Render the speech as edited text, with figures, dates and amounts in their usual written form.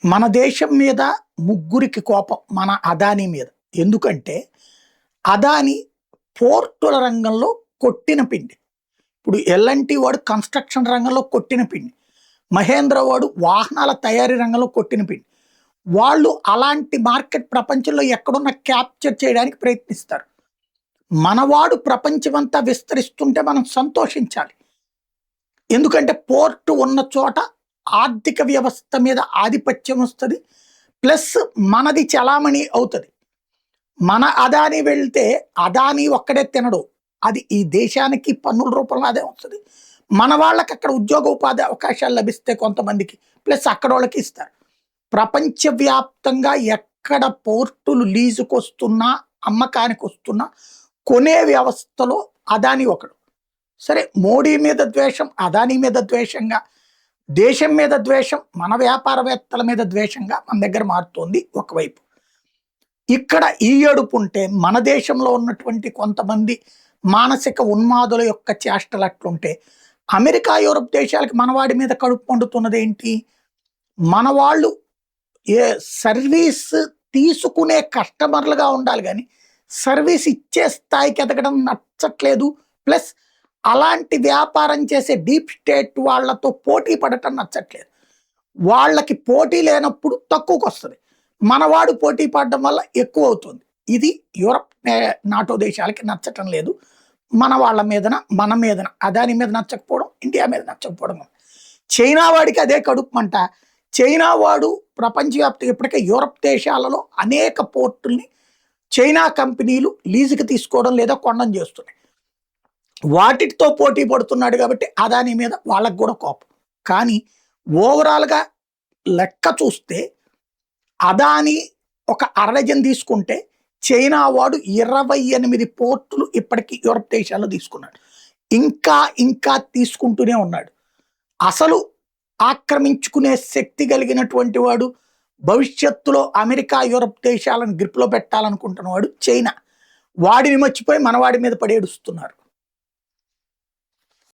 మన దేశం మీద ముగ్గురికి కోపం మన అదానీ మీద. ఎందుకంటే అదానీ పోర్టుల రంగంలో కొట్టిన పిండి. ఇప్పుడు ఎల్ఎన్టీ వాడు కన్స్ట్రక్షన్ రంగంలో కొట్టిన పిండి. మహేంద్ర వాడు వాహనాల తయారీ రంగంలో కొట్టిన పిండి. వాళ్ళు అలాంటి మార్కెట్ ప్రపంచంలో ఎక్కడున్న క్యాప్చర్ చేయడానికి ప్రయత్నిస్తారు. మనవాడు ప్రపంచమంతా విస్తరిస్తుంటే మనం సంతోషించాలి. ఎందుకంటే పోర్టు ఉన్న చోట ఆర్థిక వ్యవస్థ మీద ఆధిపత్యం వస్తుంది, ప్లస్ మనది చలామణి అవుతుంది. మన అదాని వెళ్తే అదాని ఒక్కడే తినడు, అది ఈ దేశానికి పన్నుల రూపంలో అదే వస్తుంది. మన వాళ్ళకి అక్కడ ఉద్యోగ ఉపాధి అవకాశాలు లభిస్తే కొంతమందికి, ప్లస్ అక్కడ వాళ్ళకి ఇస్తారు. ప్రపంచవ్యాప్తంగా ఎక్కడ పోర్టులు లీజుకు వస్తున్నా, అమ్మకానికి వస్తున్నా కొనే వ్యవస్థలో అదాని ఒకడు. సరే, మోడీ మీద ద్వేషం, అదానీ మీద ద్వేషంగా, దేశం మీద ద్వేషం, మన వ్యాపారవేత్తల మీద ద్వేషంగా మన దగ్గర మారుతోంది ఒకవైపు. ఇక్కడ ఈ ఏడుపు ఉంటే మన దేశంలో ఉన్నటువంటి కొంతమంది మానసిక ఉన్మాదుల యొక్క చేష్టలు అట్లుంటే, అమెరికా యూరప్ దేశాలకి మనవాడి మీద కడుపు పండుతున్నది ఏంటి? మన వాళ్ళు ఏ సర్వీస్ తీసుకునే కస్టమర్లుగా ఉండాలి, కానీ సర్వీస్ ఇచ్చే స్థాయికి ఎదగడం నచ్చట్లేదు. ప్లస్ అలాంటి వ్యాపారం చేసే డీప్ స్టేట్ వాళ్ళతో పోటీ పడటం నచ్చట్లేదు. వాళ్ళకి పోటీ లేనప్పుడు తక్కువకు వస్తుంది, మనవాడు పోటీ పడడం వల్ల ఎక్కువ అవుతుంది. ఇది యూరప్ నాటో దేశాలకి నచ్చటం లేదు. మన వాళ్ళ మీదన, మన మీదన, అదాని మీద నచ్చకపోవడం, ఇండియా మీద నచ్చకపోవడం. చైనా వాడికి అదే కడుపుమంట. చైనా వాడు ప్రపంచవ్యాప్తంగా ఇప్పటికే యూరప్ దేశాలలో అనేక పోర్టుల్ని చైనా కంపెనీలు లీజుకి తీసుకోవడం లేదా కొనడం చేస్తున్నాయి. వాటితో పోటీ పడుతున్నాడు కాబట్టి అదాని మీద వాళ్ళకు కూడా కోపం. కానీ ఓవరాల్గా లెక్క చూస్తే అదాని ఒక అరడజన్ తీసుకుంటే చైనా వాడు 28 పోర్టులు ఇప్పటికీ యూరప్ దేశాల్లో తీసుకున్నాడు. ఇంకా తీసుకుంటూనే ఉన్నాడు. అసలు ఆక్రమించుకునే శక్తి కలిగినటువంటి వాడు, భవిష్యత్తులో అమెరికా యూరప్ దేశాలను గ్రిప్లో పెట్టాలనుకుంటున్నవాడు చైనా. వాడిని మర్చిపోయి మనవాడి మీద పడేడుస్తున్నారు.